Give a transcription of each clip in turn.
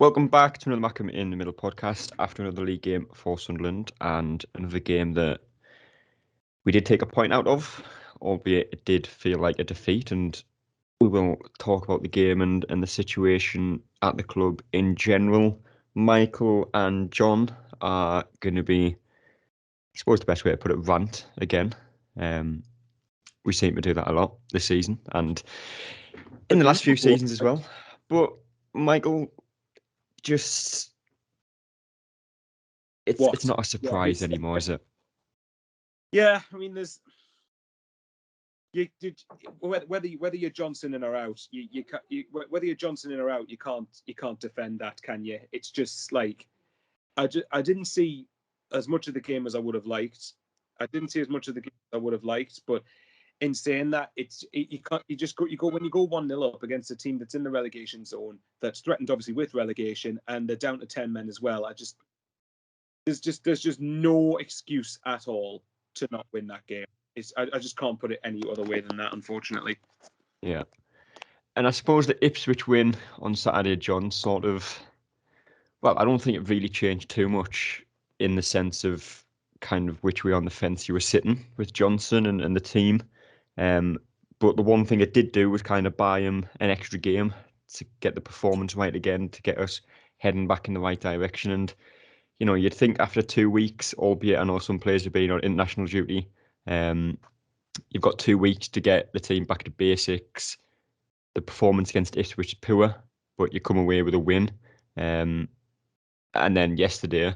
Welcome back to another Mackem in the Middle podcast after another league game for Sunderland and another game that we did take a point out of, albeit it did feel like a defeat. And we will talk about the game and the situation at the club in general. Michael and John are going to be, I suppose the best way to put it, rant again. We seem to do that a lot this season and in the last few seasons as well. But Michael, just it's not a surprise anymore, is it? Yeah, I mean, there's whether you're Johnson in or out, whether you're Johnson in or out, you can't defend that, can you? It's just like I didn't see as much of the game as I would have liked. But in saying that, you go when you go 1-0 up against a team that's in the relegation zone, that's threatened obviously with relegation, and they're down to 10 men as well. There's just no excuse at all to not win that game. I just can't put it any other way than that, unfortunately. Yeah. And I suppose the Ipswich win on Saturday, John, sort of, well, I don't think it really changed too much in the sense of kind of which way on the fence you were sitting with Johnson and the team. But the one thing it did do was kind of buy him an extra game to get the performance right again, to get us heading back in the right direction. And, you know, you'd think after 2 weeks, albeit I know some players have been on international duty, you've got 2 weeks to get the team back to basics. The performance against Ipswich is poor, but you come away with a win. And then yesterday,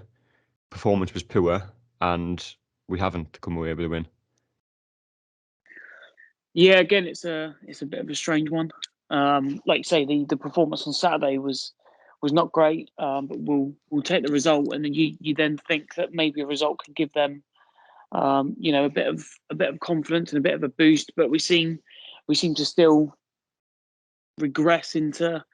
performance was poor, and we haven't come away with a win. Yeah, again, it's a bit of a strange one. Like you say, the performance on Saturday was not great, but we'll take the result, and then you then think that maybe a result could give them, a bit of confidence and a bit of a boost. But we seem to still regress into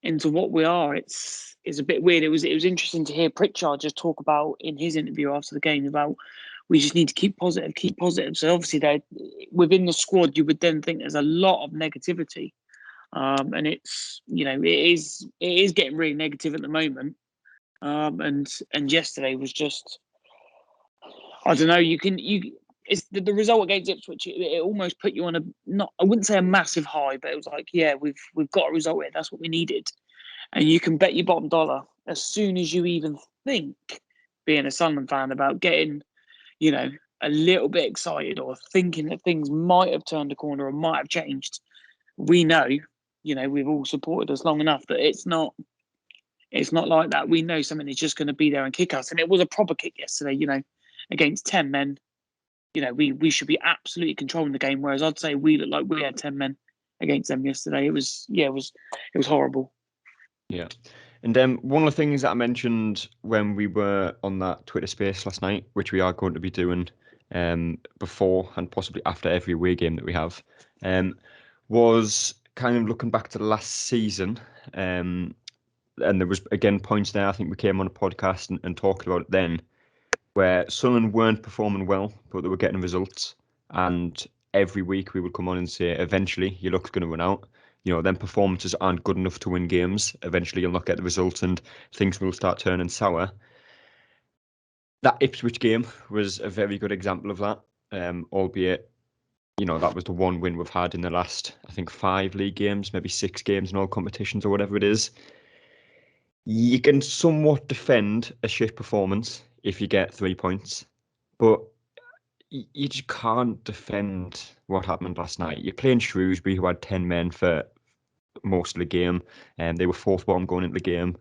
what we are. It's a bit weird. It was interesting to hear Pritchard just talk about in his interview after the game about we just need to keep positive. So obviously they within the squad, you would then think there's a lot of negativity, and it's it is getting really negative at the moment. And yesterday was just, I don't know. It's the result against Ipswich. It almost put you on I wouldn't say a massive high, but it was like, yeah, we've got a result here. That's what we needed, and you can bet your bottom dollar as soon as you even think, being a Sunderland fan, about getting, a little bit excited or thinking that things might have turned a corner or might have changed. We know, we've all supported us long enough that it's not like that. We know something is just going to be there and kick us, and it was a proper kick yesterday. Against 10 men. We should be absolutely controlling the game, whereas I'd say we look like we had 10 men against them yesterday. It was horrible. Yeah. And one of the things that I mentioned when we were on that Twitter space last night, which we are going to be doing before and possibly after every away game that we have, was kind of looking back to the last season. And there was, again, points there, I think we came on a podcast and talked about it then, where Sunderland weren't performing well, but they were getting results. And every week we would come on and say, eventually your luck's going to run out. Then performances aren't good enough to win games. Eventually you'll not get the results and things will start turning sour. That Ipswich game was a very good example of that, albeit, that was the one win we've had in the last, I think, 5 league games, maybe 6 games in all competitions or whatever it is. You can somewhat defend a shit performance if you get 3 points, but you just can't defend what happened last night. You're playing Shrewsbury, who had 10 men for most of the game, and they were 4th bottom going into the game.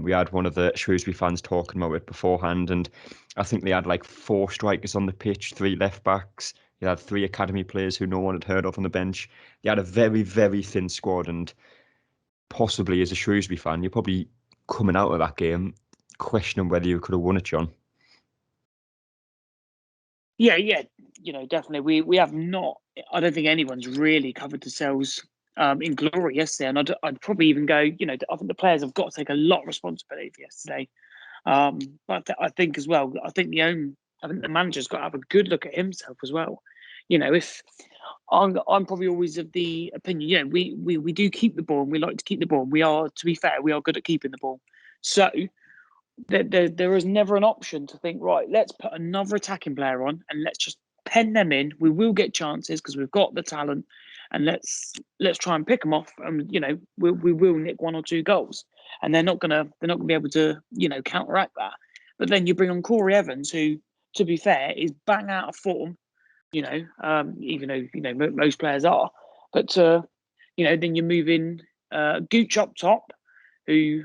We had one of the Shrewsbury fans talking about it beforehand, and I think they had like 4 strikers on the pitch, 3 left backs. They had 3 academy players who no one had heard of on the bench. They had a very, very thin squad, and possibly as a Shrewsbury fan, you're probably coming out of that game questioning whether you could have won it, John. Yeah, definitely. We have not. I don't think anyone's really covered themselves in glory yesterday, and I'd probably even go. I think the players have got to take a lot of responsibility for yesterday. But I think as well, I think the manager's got to have a good look at himself as well. if I'm probably always of the opinion, we do keep the ball and we like to keep the ball. We are, to be fair, we are good at keeping the ball. So there is never an option to think, right, let's put another attacking player on and let's just pen them in. We will get chances because we've got the talent, and let's try and pick them off. And we will nick 1 or 2 goals, and they're not gonna be able to counteract that. But then you bring on Corey Evans, who, to be fair, is bang out of form. Even though most players are, but then you move in Gooch up top, who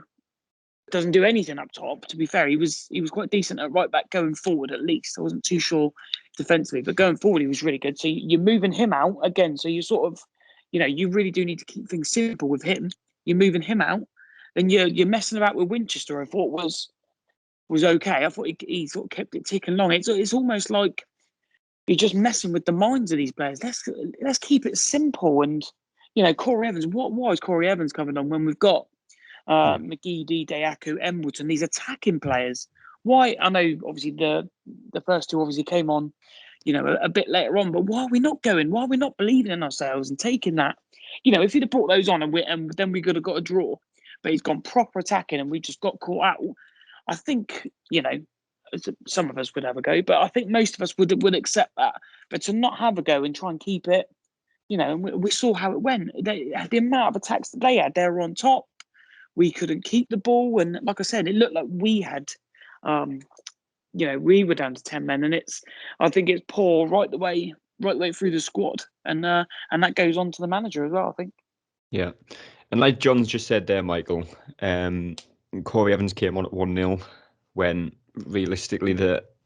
doesn't do anything up top. To be fair, he was quite decent at right back going forward, at least. I wasn't too sure defensively, but going forward he was really good. So you're moving him out again. So you sort of, you really do need to keep things simple with him. You're moving him out, then you're messing about with Winchester. I thought was okay. I thought he sort of kept it ticking along. It's almost like you're just messing with the minds of these players. Let's keep it simple. And Corey Evans. Why is Corey Evans coming on when we've got McGeady, Deaku, Embleton, these attacking players? Why? I know obviously the first two obviously came on, a bit later on. But why are we not going? Why are we not believing in ourselves and taking that? If he'd have brought those on and then we could have got a draw, but he's gone proper attacking and we just got caught out. I think some of us would have a go, but I think most of us would accept that. But to not have a go and try and keep it, we saw how it went. The amount of attacks that they were on top. We couldn't keep the ball, and like I said, it looked like we had, we were down to 10 men, and I think it's poor right the way through the squad, and that goes on to the manager as well, I think. Yeah, and like John's just said there, Michael, Corey Evans came on at 1-0 when realistically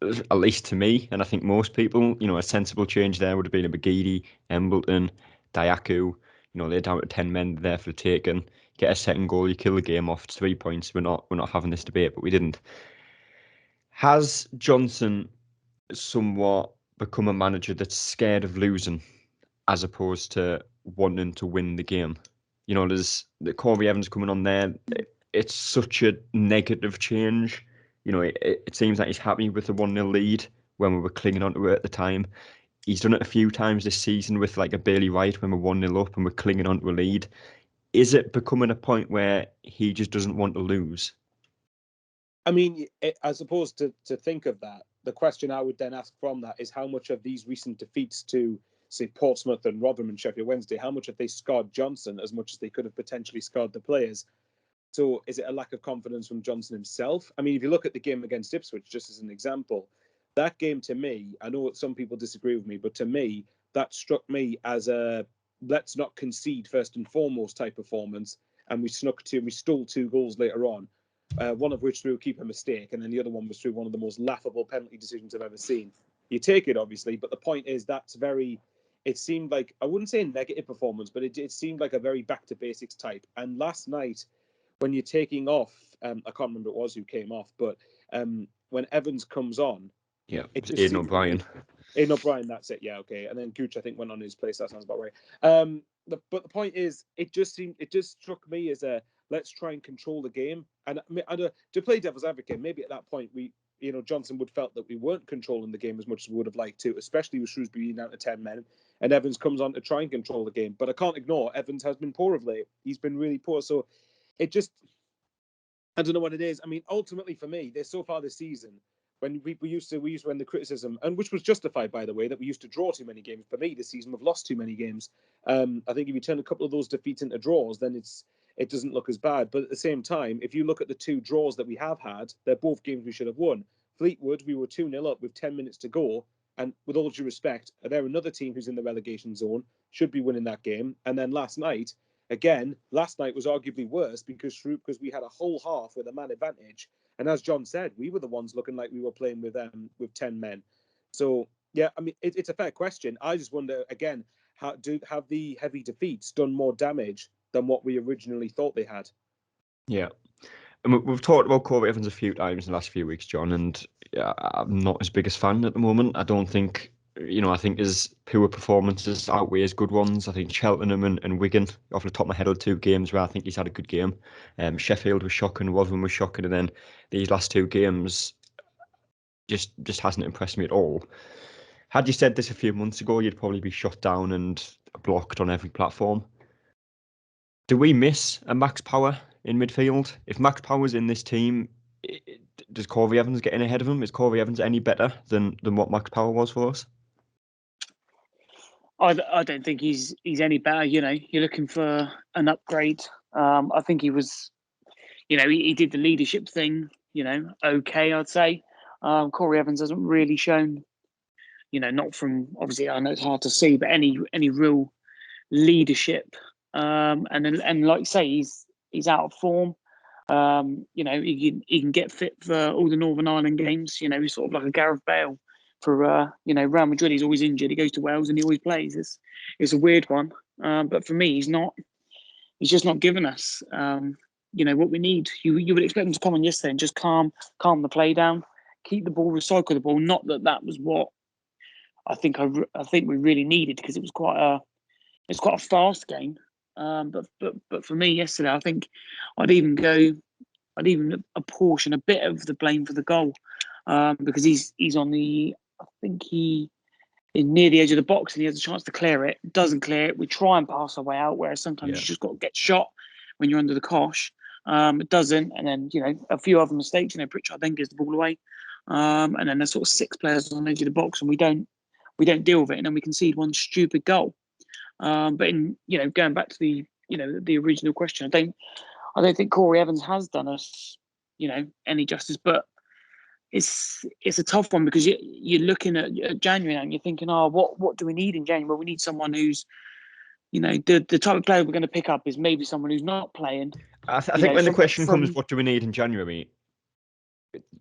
at least to me, and I think most people, a sensible change there would have been a McGeady, Embleton, Diaku. They're down to 10 men there for the taking. Get a second goal, you kill the game off. It's 3 points. We're not having this debate, but we didn't. Has Johnson somewhat become a manager that's scared of losing as opposed to wanting to win the game? There's the Corey Evans coming on there. It's such a negative change. It seems like he's happy with the 1-0 lead when we were clinging onto it at the time. He's done it a few times this season with like a Bailey Wright when we're 1-0 up and we're clinging onto a lead. Is it becoming a point where he just doesn't want to lose? I mean, as opposed to think of that, the question I would then ask from that is how much of these recent defeats to, say, Portsmouth and Rotherham and Sheffield Wednesday, how much have they scarred Johnson as much as they could have potentially scarred the players? So is it a lack of confidence from Johnson himself? I mean, if you look at the game against Ipswich, just as an example, that game to me, I know some people disagree with me, but to me, that struck me as a let's not concede first and foremost type performance. And we stole 2 goals later on, one of which through a keeper mistake, and then the other one was through one of the most laughable penalty decisions I've ever seen. You take it, obviously, but the point is it seemed like, I wouldn't say a negative performance, but it seemed like a very back to basics type. And last night, when you're taking off, I can't remember who it was who came off, but when Evans comes on, yeah, it's Aidan O'Brien. Aidan O'Brien, that's it. Yeah, okay. And then Gooch, I think, went on his place. That sounds about right. But the point is, it just struck me as a let's try and control the game. And to play devil's advocate, maybe at that point Johnson would felt that we weren't controlling the game as much as we would have liked to, especially with Shrewsbury down to 10 men, and Evans comes on to try and control the game. But I can't ignore Evans has been poor of late. He's been really poor. So it just, I don't know what it is. I mean, ultimately for me, there's so far this season, when we used to win the criticism, and which was justified, by the way, that we used to draw too many games. For me, this season we've lost too many games. I think if you turn a couple of those defeats into draws, then it doesn't look as bad. But at the same time, if you look at the 2 draws that we have had, they're both games we should have won. Fleetwood, we were 2-0 up with 10 minutes to go. And with all due respect, they're another team who's in the relegation zone, should be winning that game. And then last night was arguably worse because we had a whole half with a man advantage. And as John said, we were the ones looking like we were playing with 10 men. So, yeah, I mean, it's a fair question. I just wonder, again, have the heavy defeats done more damage than what we originally thought they had? Yeah. And we've talked about Corey Evans a few times in the last few weeks, John, and I'm not his biggest fan at the moment. I don't think, I think his poor performances outweigh his good ones. I think Cheltenham and Wigan, off the top of my head, are 2 games where I think he's had a good game. Sheffield was shocking, Rotherham was shocking, and then these last 2 games just hasn't impressed me at all. Had you said this a few months ago, you'd probably be shut down and blocked on every platform. Do we miss a Max Power in midfield? If Max Power's in this team, does Corey Evans get in ahead of him? Is Corey Evans any better than what Max Power was for us? I don't think he's any better. You're looking for an upgrade. I think he was, he did the leadership thing. Okay, I'd say. Corey Evans hasn't really shown, not from, obviously I know it's hard to see, but any real leadership. And like you say, he's out of form. He can get fit for all the Northern Ireland games. He's sort of like a Gareth Bale for Real Madrid. He's always injured. He goes to Wales and he always plays. It's a weird one. But for me, he's just not given us what we need. You would expect him to come on yesterday and just calm the play down, keep the ball, recycle the ball. Not that was what I think we really needed, because it was quite a fast game. But for me yesterday, I think I'd even apportion a bit of the blame for the goal, because he's on the, I think he is near the edge of the box and he has a chance to clear it. Doesn't clear it. We try and pass our way out, whereas sometimes you just got to get shot when you're under the cosh. It doesn't, and then a few other mistakes. Pritchard then gives the ball away, and then there's sort of 6 players on the edge of the box, and we don't deal with it, and then we concede one stupid goal. But in going back to the the original question, I don't think Corey Evans has done us any justice. But it's a tough one, because you're looking at January now and you're thinking, what do we need in January? Well, we need someone who's the type of player we're going to pick up is maybe someone who's not playing. I think when the question comes, what do we need in January?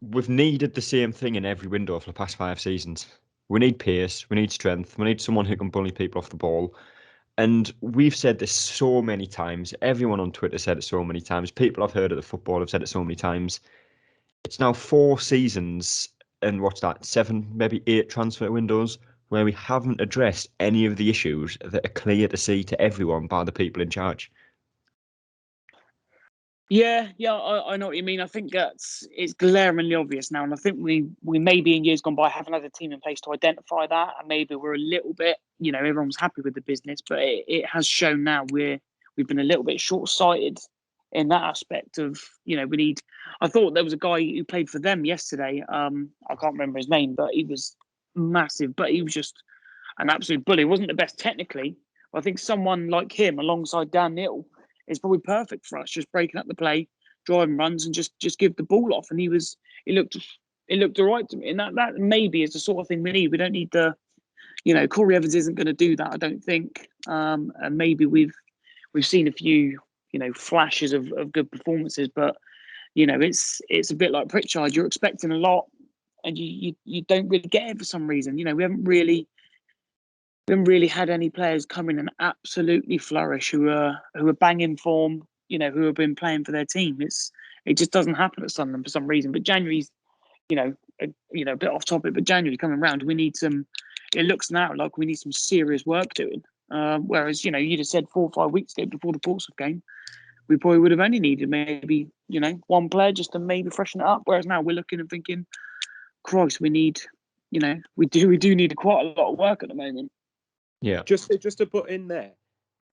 We've needed the same thing in every window for the past 5 seasons. We need pace, we need strength, we need someone who can bully people off the ball. And we've said this so many times. Everyone on Twitter said it so many times. People I've heard at the football have said it so many times. It's now 4 seasons and what's that, 7, maybe 8 transfer windows where we haven't addressed any of the issues that are clear to see to everyone by the people in charge. Yeah, I know what you mean. I think it's glaringly obvious now, and I think we maybe in years gone by haven't had a team in place to identify that, and maybe we're a little bit, everyone's happy with the business, but it has shown now we've been a little bit short-sighted in that aspect of, we need. I thought there was a guy who played for them yesterday. I can't remember his name, but he was massive, but he was just an absolute bully. He wasn't the best technically. I think someone like him alongside Dan Neal is probably perfect for us, just breaking up the play, driving runs, and just give the ball off. And it looked all right to me. And that maybe is the sort of thing we need. We don't need Corey Evans isn't going to do that, I don't think. And maybe we've seen a few, flashes of good performances, but it's a bit like Pritchard. You're expecting a lot, and you don't really get it for some reason. We haven't really had any players come in and absolutely flourish who are banging form, who have been playing for their team. It just doesn't happen at Sunderland for some reason. But January's, a bit off topic, but January coming round, we need some. It looks now like we need some serious work doing. Whereas you'd have said 4 or 5 weeks ago before the Portsmouth game, we probably would have only needed maybe one player just to maybe freshen it up. Whereas now we're looking and thinking, Christ, we need, we do need quite a lot of work at the moment. Yeah. Just to put in there,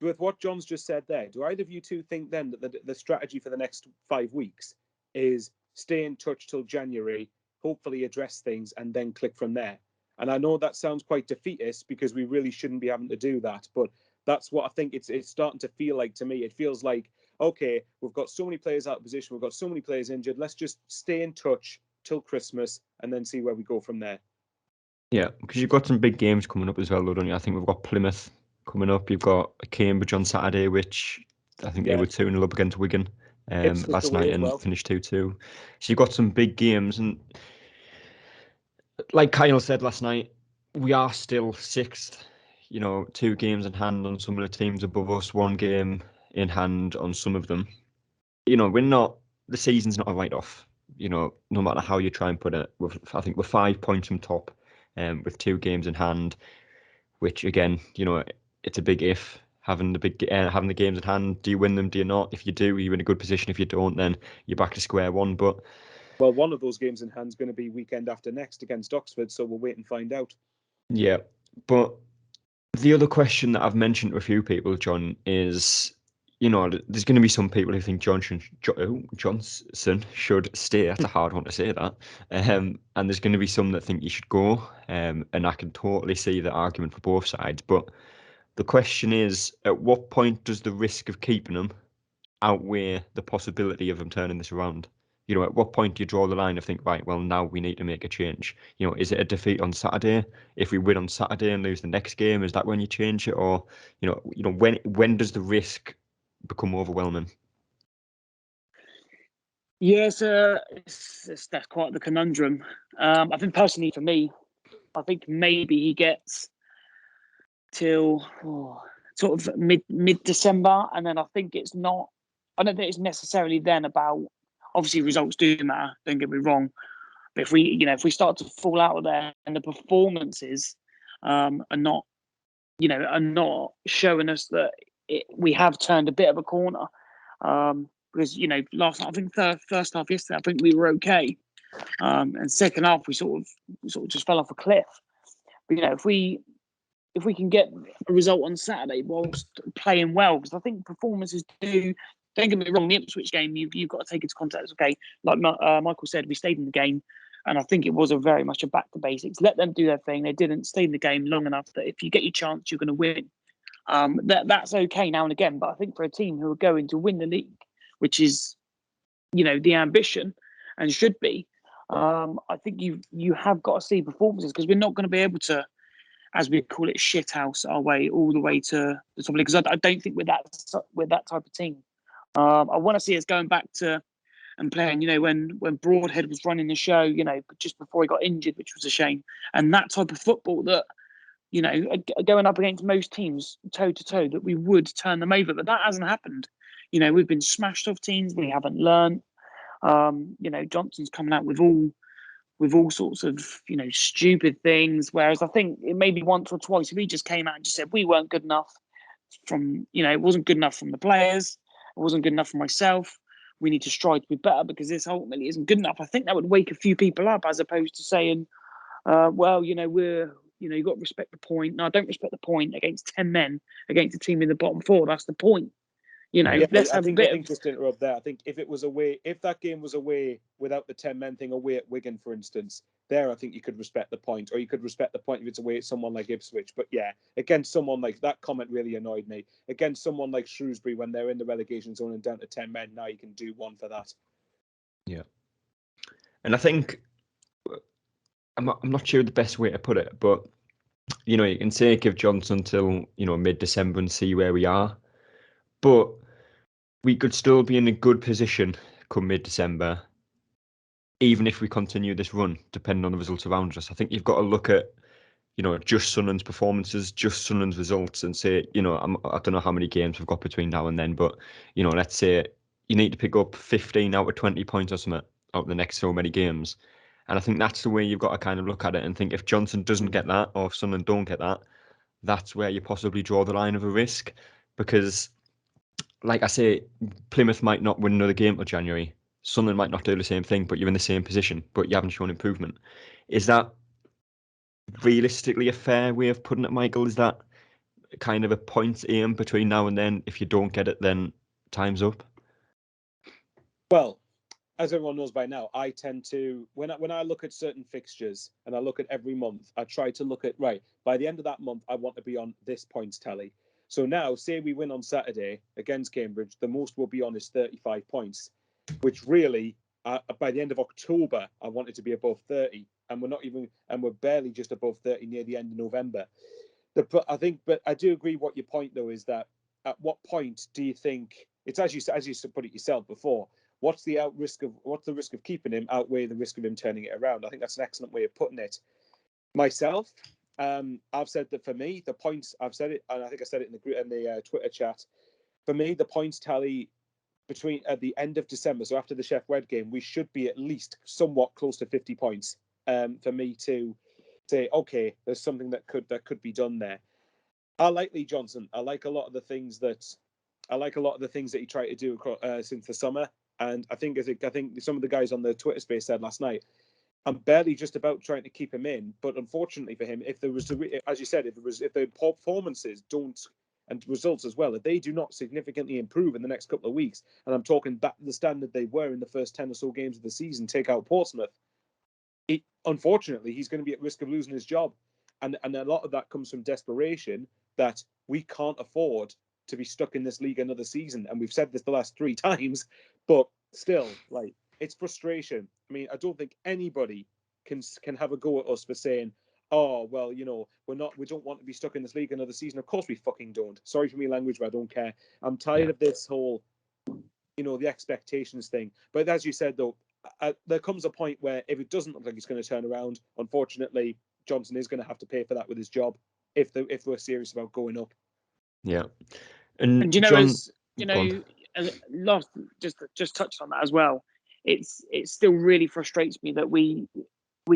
with what John's just said there, do either of you two think then that the strategy for the next 5 weeks is stay in touch till January, hopefully address things, and then click from there? And I know that sounds quite defeatist, because we really shouldn't be having to do that, but that's what I think it's starting to feel like to me. It feels like, okay, we've got so many players out of position, we've got so many players injured, let's just stay in touch till Christmas and then see where we go from there. Yeah, because you've got some big games coming up as well, though, don't you? I think we've got Plymouth coming up. You've got Cambridge on Saturday, which I think they were 2-0 up against Wigan last night and finished 2-2. So you've got some big games. And like Kyle said last night, we are still 6th. 2 games in hand on some of the teams above us, 1 game in hand on some of them. We're not, the season's not a write-off. No matter how you try and put it, I think we're 5 points from top. With 2 games in hand, which again, it's a big if. Having the games in hand, do you win them? Do you not? If you do, you're in a good position. If you don't, then you're back to square one. But one of those games in hand is going to be weekend after next against Oxford, so we'll wait and find out. Yeah, but the other question that I've mentioned to a few people, John, is, there's going to be some people who think Johnson should stay. That's a hard one to say, that. And there's going to be some that think he should go. And I can totally see the argument for both sides. But the question is, at what point does the risk of keeping him outweigh the possibility of him turning this around? At what point do you draw the line and think, right, well, now we need to make a change? Is it a defeat on Saturday? If we win on Saturday and lose the next game, is that when you change it? Or, when does the risk become overwhelming? Yes, that's quite the conundrum. I think personally for me, I think maybe he gets till sort of mid December, and then I think it's not. I don't think it's necessarily then about. Obviously, results do matter. Don't get me wrong, but if we start to fall out of there and the performances are not, are not showing us that we have turned a bit of a corner. Because last night, I think first half yesterday, I think we were okay, and second half we sort of just fell off a cliff. But if we can get a result on Saturday whilst playing well, because I think performances do. Don't get me wrong, the Ipswich game, you've got to take into context. Okay, like Michael said, we stayed in the game, and I think it was very much a back to basics. Let them do their thing. They didn't stay in the game long enough that if you get your chance, you're going to win. That's okay now and again, but I think for a team who are going to win the league, which is, the ambition and should be, I think you have got to see performances, because we're not going to be able to, as we call it, shithouse our way all the way to the top league. Because I don't think we're that type of team. I want to see us going back to and playing, when Broadhead was running the show, just before he got injured, which was a shame. And that type of football that, going up against most teams toe to toe, that we would turn them over. But that hasn't happened. We've been smashed off teams. We haven't learned. Johnson's coming out with all sorts of, stupid things. Whereas I think it maybe once or twice, if he just came out and just said we weren't good enough it wasn't good enough from the players. It wasn't good enough for myself. We need to strive to be better because this ultimately isn't good enough. I think that would wake a few people up, as opposed to saying, you've got to respect the point. No, I don't respect the point against 10 men against a team in the bottom four. That's the point. Let's have a bit of. Just to interrupt there, I think if that game was away without the 10 men thing, away at Wigan, for instance, there I think you could respect the point, or you could respect the point if it's away at someone like Ipswich. But yeah, against someone like that, comment really annoyed me. Against someone like Shrewsbury, when they're in the relegation zone and down to 10 men, now you can do one for that. Yeah, and I think I'm not sure the best way to put it, but you can say give Johnson till mid-December and see where we are, but we could still be in a good position come mid-December, even if we continue this run, depending on the results around us. I think you've got to look at, just Sunderland's performances, just Sunderland's results, and say, I don't know how many games we've got between now and then, but, let's say you need to pick up 15 out of 20 points or something out of the next so many games. And I think that's the way you've got to kind of look at it and think, if Johnson doesn't get that, or if Sunderland don't get that, that's where you possibly draw the line of a risk. Because, like I say, Plymouth might not win another game till January. Sunderland might not do the same thing, but you're in the same position, but you haven't shown improvement. Is that realistically a fair way of putting it, Michael? Is that kind of a point aim between now and then? If you don't get it, then time's up? Well, as everyone knows by now, I tend to, when I look at certain fixtures and I look at every month, I try to look at, right, by the end of that month, I want to be on this points tally. So now, say we win on Saturday against Cambridge, the most we'll be on is 35 points, which really, by the end of October, I want it to be above 30. And we're barely just above 30 near the end of November. But I do agree what your point, though, is that at what point do you think, it's as you put it yourself before, what's the risk of keeping him outweigh the risk of him turning it around? I think that's an excellent way of putting it. Myself, I've said that for me, the points, I've said it, and I think I said it in the Twitter chat. For me, the points tally at the end of December, so after the Sheff Wed game, we should be at least somewhat close to 50 points. For me to say, okay, there's something that could be done there. I like Lee Johnson. I like a lot of the things that he tried to do since the summer. And I think some of the guys on the Twitter space said last night, I'm barely just about trying to keep him in. But unfortunately for him, if there was, as you said, if the performances don't and results as well, if they do not significantly improve in the next couple of weeks, and I'm talking back to the standard they were in the first 10 or so games of the season, take out Portsmouth, unfortunately, he's going to be at risk of losing his job. And a lot of that comes from desperation that we can't afford to be stuck in this league another season. And we've said this the last 3 times, but still, like, it's frustration. I mean, I don't think anybody can have a go at us for saying, oh, well, we don't want to be stuck in this league another season. Of course we fucking don't. Sorry for my language, but I don't care. I'm tired of this whole, the expectations thing. But as you said, though, there comes a point where if it doesn't look like it's going to turn around, unfortunately, Johnson is going to have to pay for that with his job if we're serious about going up. Yeah. And John, last just touched on that as well. It still really frustrates me that we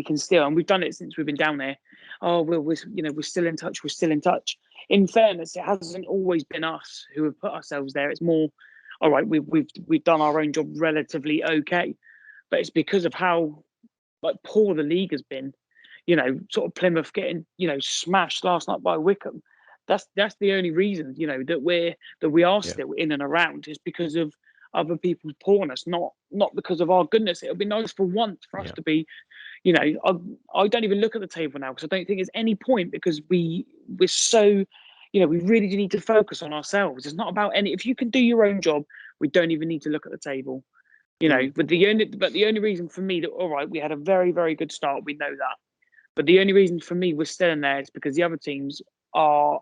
can still, and we've done it since we've been down there. Oh, we're still in touch. We're still in touch. In fairness, it hasn't always been us who have put ourselves there. It's more, all right, we've done our own job relatively okay, but it's because of how poor the league has been. Sort of Plymouth getting smashed last night by Wickham. That's the only reason that we are still in and around is because of other people's poorness, not because of our goodness. It would be nice for once for us to be. I don't even look at the table now because I don't think there's any point because we're so. We really do need to focus on ourselves. It's not about any. If you can do your own job, we don't even need to look at the table. But the only reason for me that all right, we had a very, very good start. We know that. But the only reason for me we're still in there is because the other teams are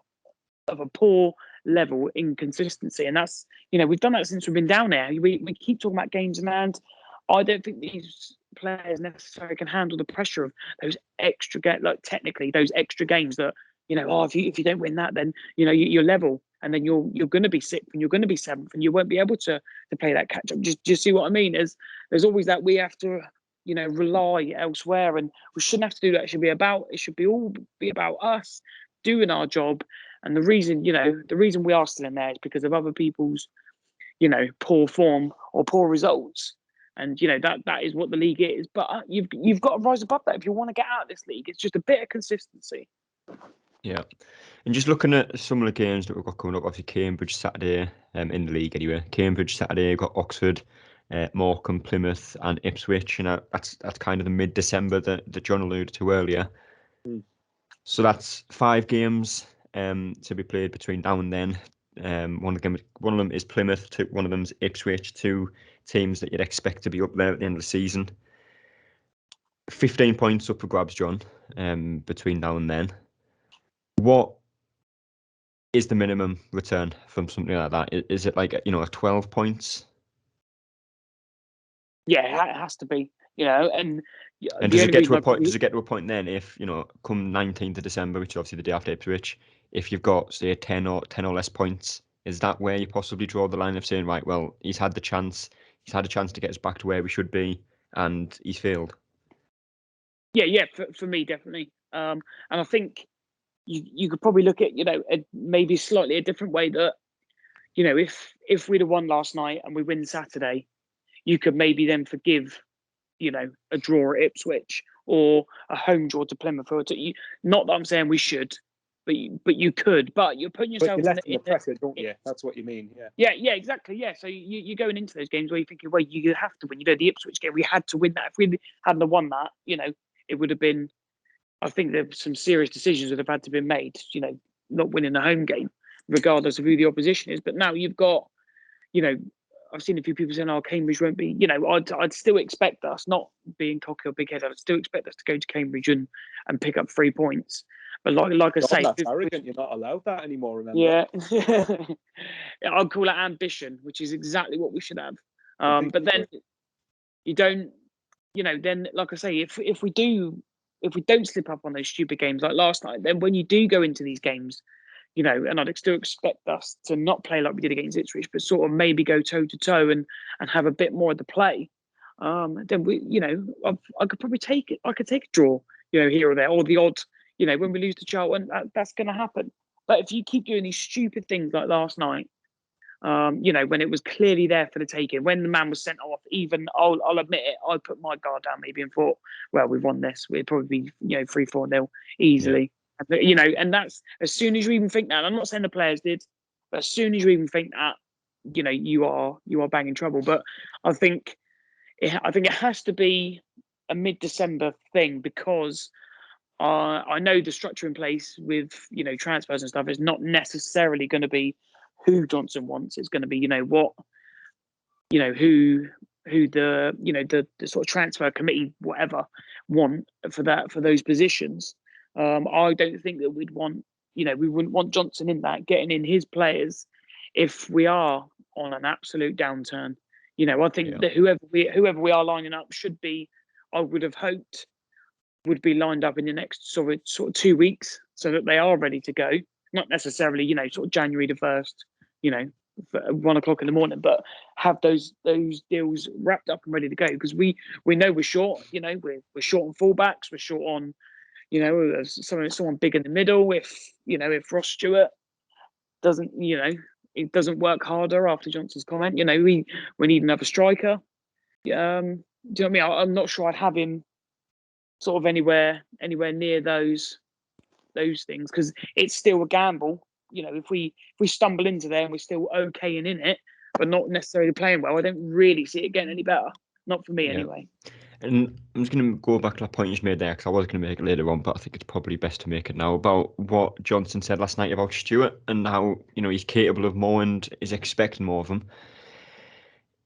of a poor level in consistency. And that's, we've done that since we've been down there. We keep talking about games in hand. I don't think these players necessarily can handle the pressure of those extra technically those extra games that, if you don't win that, then, you're level and then you're going to be 6th and you're going to be 7th and you won't be able to play that catch up. Just see what I mean? There's always that we have to, rely elsewhere, and we shouldn't have to do that. It should be about us doing our job. And the reason we are still in there is because of other people's, poor form or poor results. And that is what the league is. But you've got to rise above that if you want to get out of this league. It's just a bit of consistency. Yeah, and just looking at some of the games that we've got coming up, obviously Cambridge Saturday in the league anyway. Cambridge Saturday, we've got Oxford, Morecambe, Plymouth, and Ipswich, and that's kind of the mid-December that John alluded to earlier. So that's 5 games to be played between now and then. One of them is Plymouth, one of them's Ipswich, 2 teams that you'd expect to be up there at the end of the season. 15 points up for grabs, John, between now and then. What is the minimum return from something like that? Is it like 12 points? Yeah, it has to be. And does it get to a point? Does it get to a point then if come 19th of December, which is obviously the day after Ipswich, if you've got say 10 or less points, is that where you possibly draw the line of saying, right, well, he's had a chance to get us back to where we should be, and he's failed? Yeah, for me definitely. And I think you could probably look at maybe slightly a different way that if we'd have won last night and we win Saturday, you could maybe then forgive a draw at Ipswich or a home draw to Plymouth. Not that I'm saying we should, but you could. But you're putting yourself in the pressure, don't you? That's what you mean. Yeah, exactly. Yeah, so you're going into those games where you're thinking, well, you have to win. The Ipswich game, we had to win that. If we hadn't won that, it would have been. I think there's some serious decisions that have had to be made. Not winning a home game, regardless of who the opposition is. But now you've got, I've seen a few people saying, "Oh, Cambridge won't be." I'd still expect us, not being cocky or big-headed, I'd still expect us to go to Cambridge and pick up 3 points. But like I say, that's arrogant. You're not allowed that anymore. Remember? Yeah, I'd call it ambition, which is exactly what we should have. But then you don't, then like I say, if we don't slip up on those stupid games like last night, then when you do go into these games, and I'd still expect us to not play like we did against Ipswich, but sort of maybe go toe to toe and have a bit more of the play. Then we, I could probably take it. I could take a draw, here or there, or the odd, when we lose to Charlton, that's going to happen. But if you keep doing these stupid things like last night, When it was clearly there for the taking, when the man was sent off, even I'll admit it, I put my guard down maybe and thought, well, we've won this. We'd probably be 3-4-0 easily. Yeah. And that's as soon as you even think that. I'm not saying the players did, but as soon as you even think that, you are banging trouble. But I think it has to be a mid-December thing because I know the structure in place with transfers and stuff is not necessarily going to be who Johnson wants. It's going to be who the sort of transfer committee want for those positions. I don't think that we wouldn't want Johnson in that, getting in his players if we are on an absolute downturn. I think that whoever we are lining up should be, I would have hoped, would be lined up in the next sort of 2 weeks so that they are ready to go. Not necessarily, sort of January the 1st, 1 o'clock in the morning, but have those deals wrapped up and ready to go because we know we're short. We're short on fullbacks. We're short on someone big in the middle. If Ross Stewart doesn't it doesn't work harder after Johnson's comment, we need another striker. Do you know what I mean? I'm not sure I'd have him sort of anywhere near those things because it's still a gamble. If we stumble into there and we're still okay and in it, but not necessarily playing well, I don't really see it getting any better. Not for me anyway. And I'm just going to go back to that point you just made there because I was going to make it later on, but I think it's probably best to make it now about what Johnson said last night about Stewart and how he's capable of more and is expecting more of him.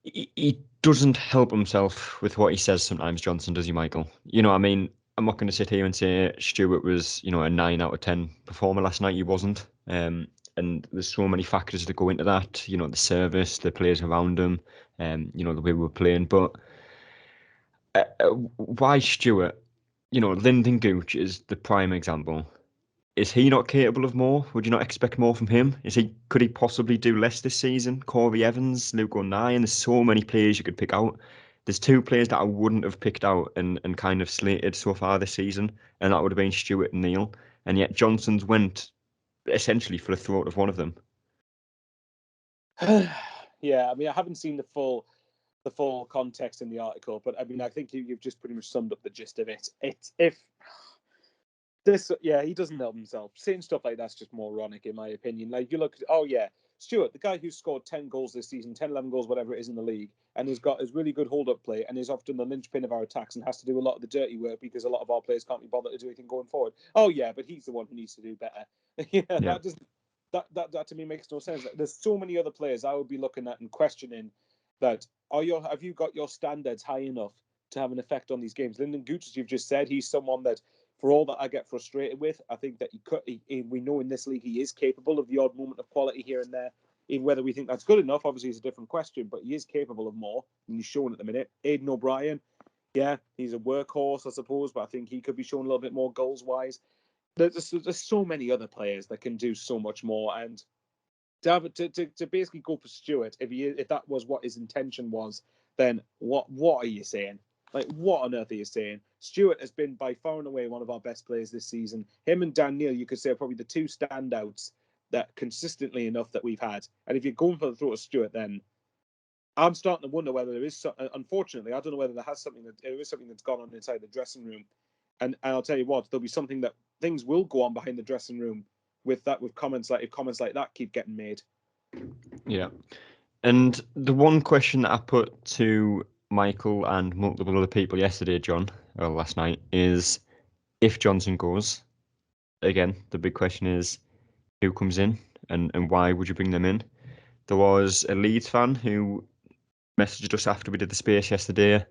He doesn't help himself with what he says sometimes, Johnson, does he, Michael? I mean, I'm not going to sit here and say Stewart was, a 9 out of 10 performer last night. He wasn't. And there's so many factors that go into that. The service, the players around him, the way we were playing. But why Stewart? Lyndon Gooch is the prime example. Is he not capable of more? Would you not expect more from him? Could he possibly do less this season? Corey Evans, Luke O'Nien, there's so many players you could pick out. There's 2 players that I wouldn't have picked out and kind of slated so far this season, and that would have been Stewart and Neil. And yet Johnson's went essentially for the throat of one of them. Yeah, I mean, I haven't seen the full context in the article, but I mean, I think you've just pretty much summed up the gist of it. He doesn't help himself. Saying stuff like that's just moronic, in my opinion. Like, you look, Stewart, the guy who scored 10 goals this season, 10, 11 goals, whatever it is in the league, and has got his really good hold-up play, and is often the linchpin of our attacks and has to do a lot of the dirty work because a lot of our players can't be bothered to do anything going forward. Oh yeah, but he's the one who needs to do better. That to me makes no sense. There's so many other players I would be looking at and questioning that. Have you got your standards high enough to have an effect on these games? Lyndon Gooch, as you've just said, he's someone that, for all that I get frustrated with, I think that we know in this league he is capable of the odd moment of quality here and there. Even whether we think that's good enough, obviously, is a different question, but he is capable of more, and he's shown at the minute. Aidan O'Brien, yeah, he's a workhorse, I suppose, but I think he could be shown a little bit more goals-wise. There's so many other players that can do so much more, and to basically go for Stewart, if that was what his intention was, then what are you saying? Like, what on earth are you saying? Stewart has been by far and away one of our best players this season. Him and Dan Neil, you could say, are probably the 2 standouts that consistently enough that we've had. And if you're going for the throat of Stewart, then I'm starting to wonder whether there is. Unfortunately, I don't know whether there is something that's gone on inside the dressing room. And I'll tell you what, there'll be things will go on behind the dressing room with comments like that keep getting made. Yeah. And the one question that I put to Michael and multiple other people yesterday, last night, is if Johnson goes, again, the big question is who comes in and why would you bring them in? There was a Leeds fan who messaged us after we did the space yesterday,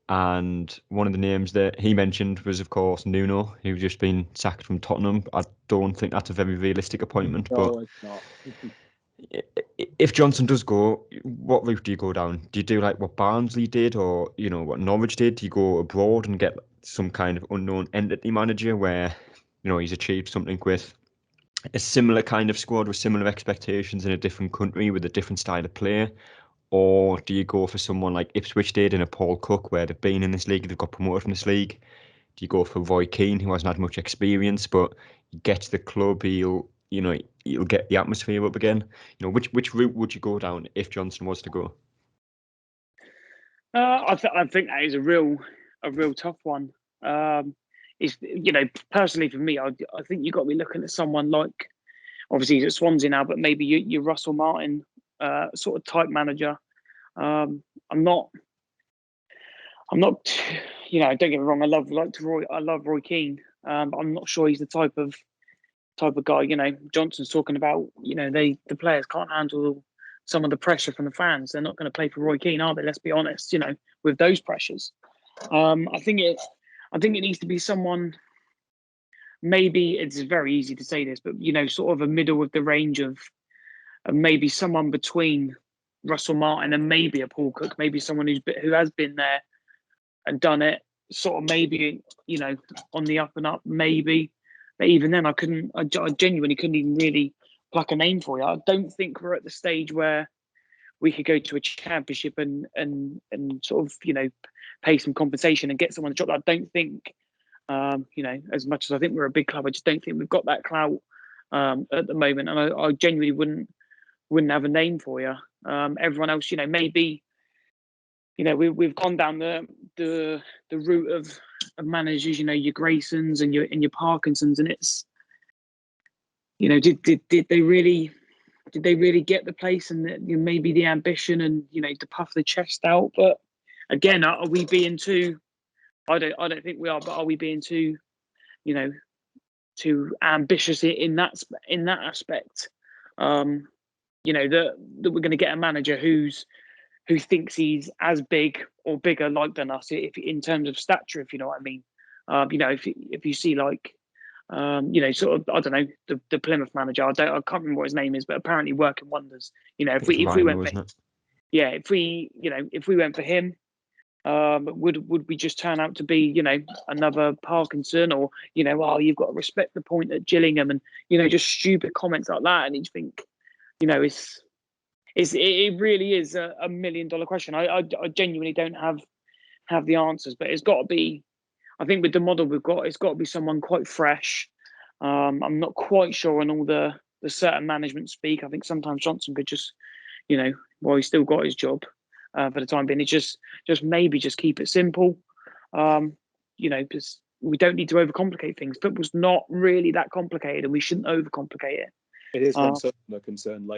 and one of the names that he mentioned was, of course, Nuno, who's just been sacked from Tottenham. I don't think that's a very realistic appointment. No, but it's not. If Johnson does go, what route do you go down? Do you do like what Barnsley did, or what Norwich did? Do you go abroad and get some kind of unknown entity manager where he's achieved something with a similar kind of squad with similar expectations in a different country with a different style of play? Or do you go for someone like Ipswich did in a Paul Cook, where they've been in this league, they've got promoted from this league? Do you go for Roy Keane, who hasn't had much experience, but he gets the club, he'll you'll get the atmosphere up again. Which route would you go down if Johnson was to go? I think that is a real tough one. Is personally for me, I think you've got to be looking at someone like, obviously he's at Swansea now, but maybe you Russell Martin sort of type manager. I'm not. Don't get me wrong. I love Roy Keane, but I'm not sure he's the type of guy. Johnson's talking about. The players can't handle some of the pressure from the fans. They're not going to play for Roy Keane, are they? Let's be honest. With those pressures, I think it needs to be someone. Maybe it's very easy to say this, but sort of a middle of the range of maybe someone between Russell Martin and maybe a Paul Cook, maybe someone who has been there and done it, sort of maybe on the up and up, maybe. But even then, I genuinely couldn't even really pluck a name for you. I don't think we're at the stage where we could go to a championship and sort of pay some compensation and get someone to drop. I don't think. As much as I think we're a big club, I just don't think we've got that clout at the moment, and I genuinely wouldn't have a name for you. Everyone else, maybe, we've gone down the route of managers, your Graysons and your Parkinsons, and it's, did they really get the place and maybe the ambition and to puff the chest out? But again, are we being too? I don't think we are, but are we being too ambitious in that aspect? That we're going to get a manager who thinks he's as big or bigger than us, if in terms of stature, if you know what I mean. If you see sort of, I don't know, the Plymouth manager, I can't remember what his name is, but apparently working wonders. If we went for, if we went for him. Would we just turn out to be, another Parkinson, or you've got to respect the point at Gillingham, and just stupid comments like that, and you think, it really is a $1 million question. I genuinely don't have the answers, but it's got to be. I think with the model we've got, it's got to be someone quite fresh. I'm not quite sure on all the certain management speak. I think sometimes Johnson could just, while he's still got his job. For the time being, it's just maybe just keep it simple, because we don't need to overcomplicate things. Football's not really that complicated, and we shouldn't overcomplicate it. It is when some are concerned,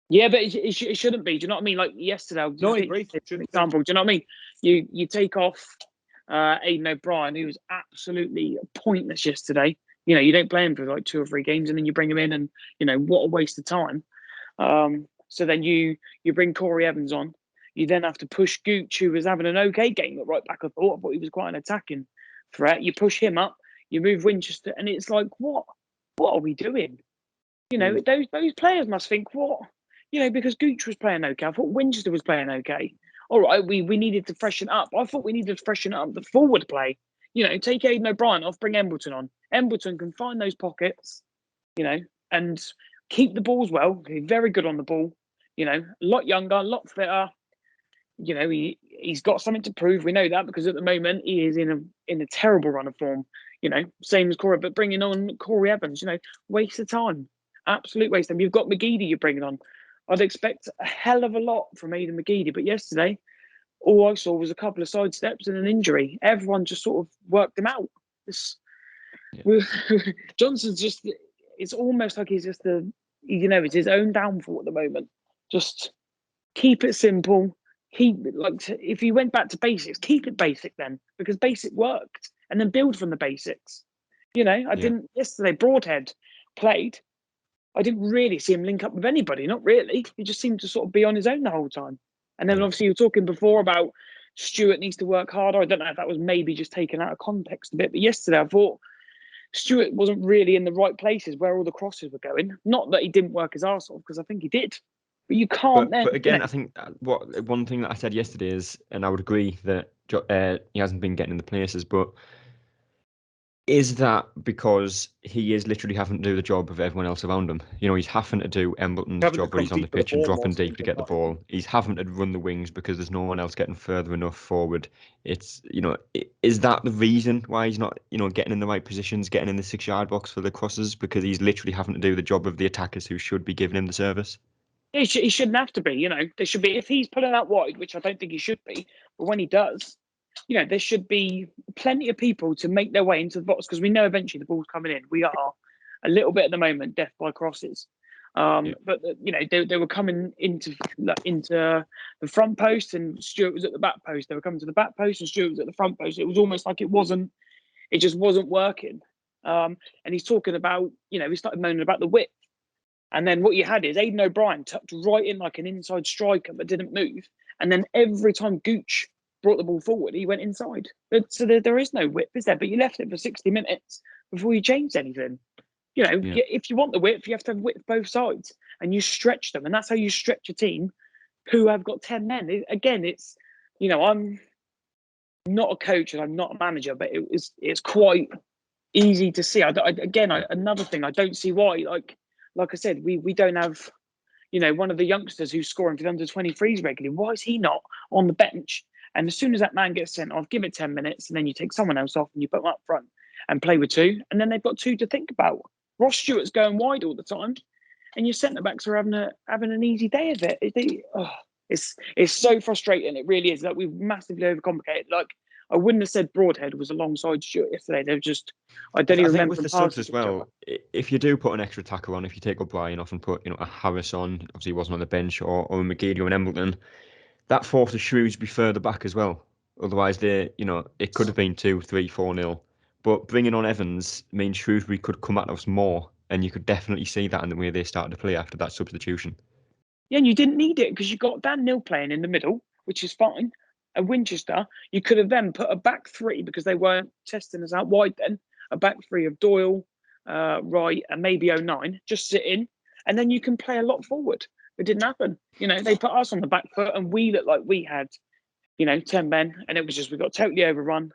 yeah, but it shouldn't be. Do you know what I mean? Like yesterday, no, I agree. For example, do you know what I mean? You take off Aidan O'Brien, who was absolutely pointless yesterday. You don't play him for like 2 or 3 games, and then you bring him in, and what a waste of time. So then you bring Corey Evans on. You then have to push Gooch, who was having an okay game at right back. I thought he was quite an attacking threat. You push him up. You move Winchester, and it's like, what are we doing? Those players must think, what? Because Gooch was playing okay. I thought Winchester was playing okay. All right, we needed to freshen up. I thought we needed to freshen up the forward play. Take Aidan O'Brien off, bring Embleton on. Embleton can find those pockets, and keep the balls well. He's very good on the ball. A lot younger, a lot fitter. He's got something to prove. We know that because at the moment he is in a terrible run of form. Same as Corey, but bringing on Corey Evans, waste of time, absolute waste of time. You've got McGeady you're bringing on. I'd expect a hell of a lot from Aidan McGeady, but yesterday all I saw was a couple of sidesteps and an injury. Everyone just sort of worked him out. Johnson's just. It's almost like he's just it's his own downfall at the moment. Just keep it simple. If you went back to basics, keep it basic then, because basic worked, and then build from the basics. Didn't yesterday. Broadhead played. I didn't really see him link up with anybody. Not really. He just seemed to sort of be on his own the whole time. And then obviously you were talking before about Stewart needs to work harder. I don't know if that was maybe just taken out of context a bit, but yesterday I thought Stewart wasn't really in the right places where all the crosses were going. Not that he didn't work his arse off, because I think he did. But you can't But again, I think one thing that I said yesterday is, and I would agree that he hasn't been getting in the places, but Is that because he is literally having to do the job of everyone else around him? You know, he's having to do Embleton's Having to job when he's on the compete for the pitch and ball dropping most deep of to the get the time. ball. He's having to run the wings because there's no one else getting further enough forward. It's, you know, is that the reason why he's not, you know, getting in the right positions, getting in the 6-yard box for the crosses? Because he's literally having to do the job of the attackers who should be giving him the service? He shouldn't have to be. You know, there should be, if he's pulling out wide, which I don't think he should be, but when he does, you know, there should be plenty of people to make their way into the box, because we know eventually the ball's coming in. We are a little bit at the moment death by crosses. Yeah. But you know, they were coming into the front post, and Stewart was at the back post. They were coming to the back post, and Stewart was at the front post. It was almost like it just wasn't working. And he's talking about, you know, he started moaning about the width. And then what you had is Aidan O'Brien tucked right in like an inside striker but didn't move. And then every time Gooch brought the ball forward, he went inside. So there is no width, is there? But you left it for 60 minutes before you changed anything. You know, Yeah. if you want the width, you have to have width both sides, and you stretch them. And that's how you stretch a team who have got 10 men. Again, it's, you know, I'm not a coach and I'm not a manager, but it's quite easy to see. Another thing, I don't see why, like I said, we don't have, you know, one of the youngsters who's scoring for the under-23s regularly. Why is he not on the bench? And as soon as that man gets sent off, give it 10 minutes, and then you take someone else off and you put them up front and play with two, and then they've got two to think about. Ross Stewart's going wide all the time, and your centre backs are having an easy day of it. It's so frustrating. It really is. Like, we've massively overcomplicated. Like, I wouldn't have said Broadhead was alongside Stewart yesterday. They're just, I don't even think remember with them the subs passing as to each other. well, if you do put an extra tackle on, if you take O'Brien off and put, you know, a Harris on, obviously he wasn't on the bench, or a McGeady or an Embleton, that forces Shrewsbury further back as well. Otherwise, you know, it could have been 2-3, 4-0. But bringing on Evans means Shrewsbury could come at us more, and you could definitely see that in the way they started to play after that substitution. Yeah, and you didn't need it because you got Dan Neil playing in the middle, which is fine. At Winchester, you could have then put a back three, because they weren't testing us out wide then. A back three of Doyle, Wright, and maybe 09. Just sit in, and then you can play a lot forward. It didn't happen. You know, they put us on the back foot, and we looked like we had, you know, 10 men, and it was just, we got totally overrun.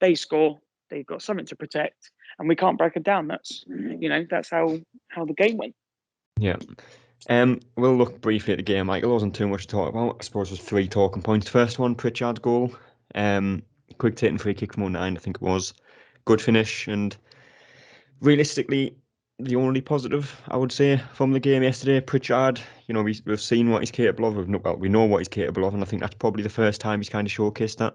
They score, they've got something to protect, and we can't break it down. That's, you know, that's how the game went. Yeah. We'll look briefly at the game, Michael. There wasn't too much to talk about. I suppose there's 3 talking points. First one, Pritchard's goal. Quick taking free kick from 09, I think it was. Good finish, and realistically, the only positive I would say from the game yesterday, Pritchard, you know, we've seen what he's capable of. Well, we know what he's capable of, and I think that's probably the first time he's kind of showcased that.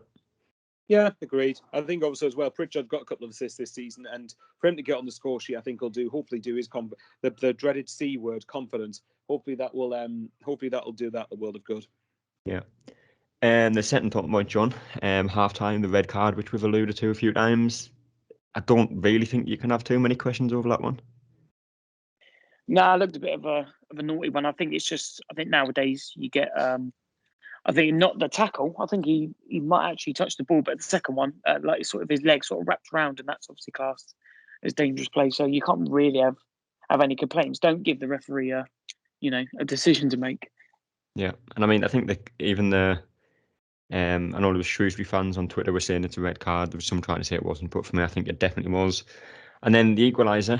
Yeah, agreed. I think also as well, Pritchard got a couple of assists this season, and for him to get on the score sheet, I think hopefully do his the dreaded C word, confidence. Hopefully that will do that the world of good. Yeah. And the second talking point, John, half time, the red card, which we've alluded to a few times. I don't really think you can have too many questions over that one. Nah, it looked a bit of a naughty one. I think it's just, I think nowadays you get, I think not the tackle. I think he might actually touch the ball, but the second one, like sort of his leg sort of wrapped around, and that's obviously classed as dangerous play. So you can't really have any complaints. Don't give the referee a decision to make. Yeah, and I mean, I think that even I know there was Shrewsbury fans on Twitter were saying it's a red card. There was some trying to say it wasn't, but for me, I think it definitely was. And then the equaliser,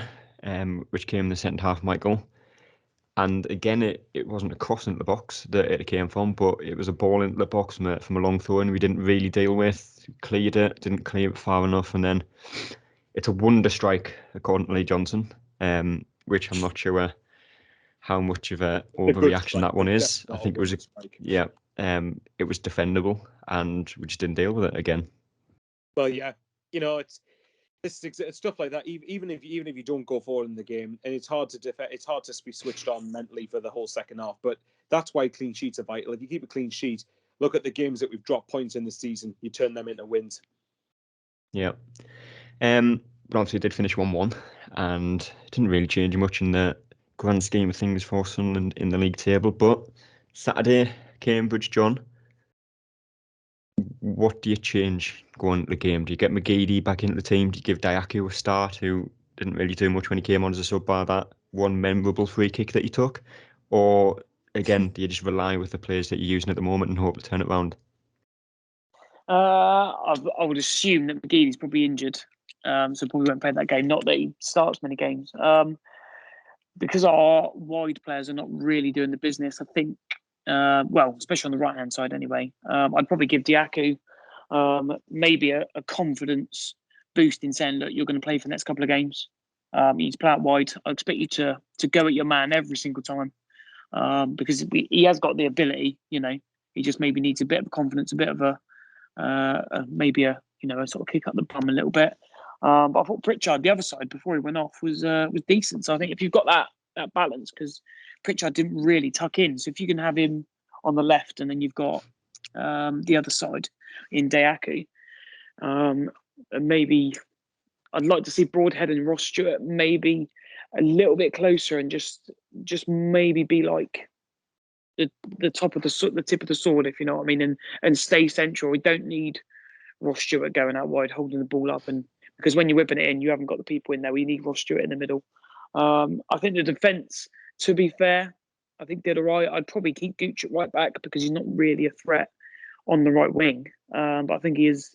which came in the second half, Michael. And again, it wasn't a cross into the box that it came from, but it was a ball into the box from a long throw, and we didn't really deal with. Cleared it, didn't clear it far enough, and then it's a wonder strike, according to Lee Johnson, which I'm not sure how much of a overreaction that one is. I think it was it was defendable, and we just didn't deal with it again. Well, yeah, you know, it's stuff like that. Even if you don't go forward in the game, and it's hard to it's hard to be switched on mentally for the whole second half. But that's why clean sheets are vital. If you keep a clean sheet, look at the games that we've dropped points in this season. You turn them into wins. Yeah. But obviously it did finish 1-1, and it didn't really change much in the grand scheme of things for Sunderland in the league table. But Saturday, Cambridge, John, what do you change going into the game? Do you get McGeady back into the team? Do you give Diaku a start, who didn't really do much when he came on as a sub by that one memorable free kick that he took? Or, again, do you just rely with the players that you're using at the moment and hope to turn it around? I would assume that McGeady's probably injured. so probably won't play that game. Not that he starts many games. Because our wide players are not really doing the business, I think, especially on the right-hand side anyway, I'd probably give Diaku maybe a confidence boost in saying that you're going to play for the next couple of games. You need to play out wide. I expect you to go at your man every single time because he has got the ability, he just maybe needs a bit of confidence, a bit of maybe a sort of kick up the bum a little bit. But I thought Pritchard, the other side, before he went off, was decent. So I think if you've got that balance, because Pritchard didn't really tuck in. So if you can have him on the left and then you've got the other side in Diaku, and maybe I'd like to see Broadhead and Ross Stewart maybe a little bit closer and just maybe be like the top of the tip of the sword, if you know what I mean, and stay central. We don't need Ross Stewart going out wide, holding the ball up, and because when you're whipping it in, you haven't got the people in there. We need Ross Stewart in the middle. I think the defence, to be fair, I think did all right. I'd probably keep Gooch at right back because he's not really a threat on the right wing. But I think he is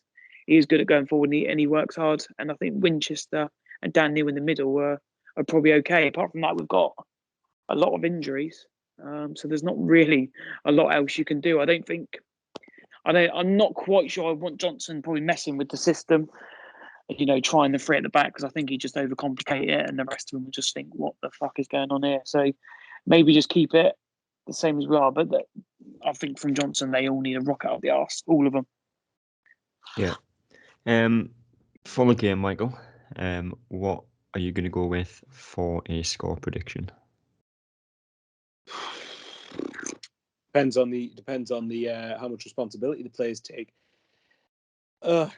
good at going forward and he works hard. And I think Winchester and Dan New in the middle are probably okay. Apart from that, we've got a lot of injuries. So there's not really a lot else you can do. I'm not quite sure I want Johnson probably messing with the system, trying the three at the back, because I think he just overcomplicate it and the rest of them will just think, what the fuck is going on here? So maybe just keep it the same as we are. But I think from Johnson, they all need a rocket up the arse, all of them. Yeah. For the game, Michael, what are you going to go with for a score prediction? Depends on the how much responsibility the players take.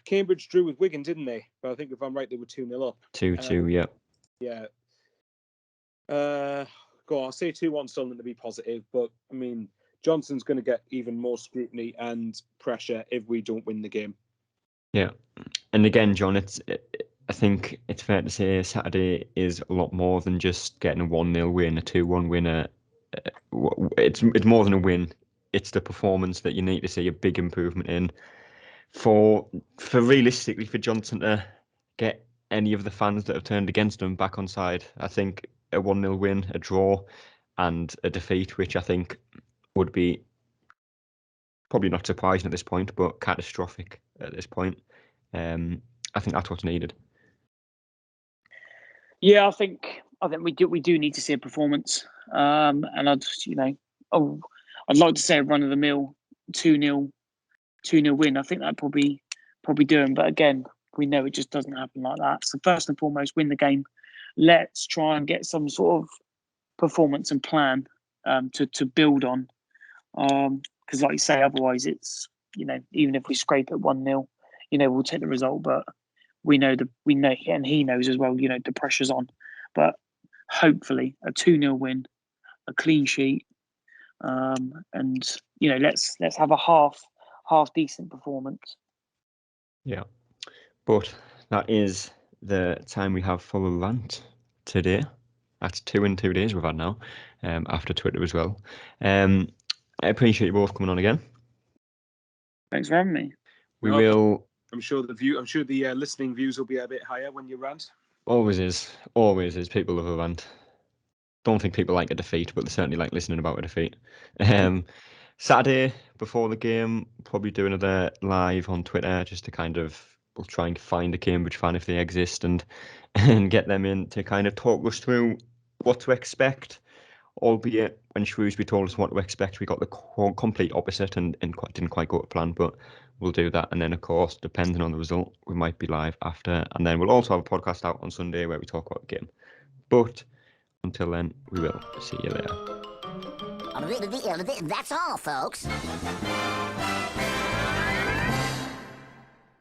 Cambridge drew with Wigan, didn't they? But I think if I'm right, they were 2-0 up. 2-2, yeah. Yeah. I'll say 2-1 Sunderland to be positive, but I mean Johnson's going to get even more scrutiny and pressure if we don't win the game. Yeah, and again, John, I think it's fair to say Saturday is a lot more than just getting a 1-0 win, a 2-1 win. It's more than a win. It's the performance that you need to see a big improvement in. For realistically, for Johnson to get any of the fans that have turned against him back on side, I think a 1-0 win, a draw, and a defeat, which I think would be probably not surprising at this point, but catastrophic at this point. I think that's what's needed. Yeah, I think we do need to see a performance, and I'd like to say a run of the mill 2-0 win. I think that'd probably do him, but again, we know it just doesn't happen like that. So first and foremost, win the game. Let's try and get some sort of performance and plan to build on, because like you say, otherwise it's even if we scrape at 1-0, we'll take the result, but we know, and he knows as well, the pressure's on. But hopefully a 2-0 win, a clean sheet, and let's have a half decent performance. Yeah, but that is the time we have for the rant today. That's 2 in 2 days we've had now, after Twitter as well. I appreciate you both coming on again. Thanks for having me. I'm sure the listening views will be a bit higher when you rant. Always is. People love a rant. Don't think people like a defeat, but they certainly like listening about a defeat. Saturday before the game, probably do another live on Twitter just to we'll try and find a Cambridge fan if they exist and get them in to kind of talk us through what to expect. Albeit when Shrewsbury told us what to expect, we got the complete opposite and didn't quite go to plan, but we'll do that. And then, of course, depending on the result, we might be live after. And then we'll also have a podcast out on Sunday where we talk about the game. But until then, we will see you later. That's all, folks.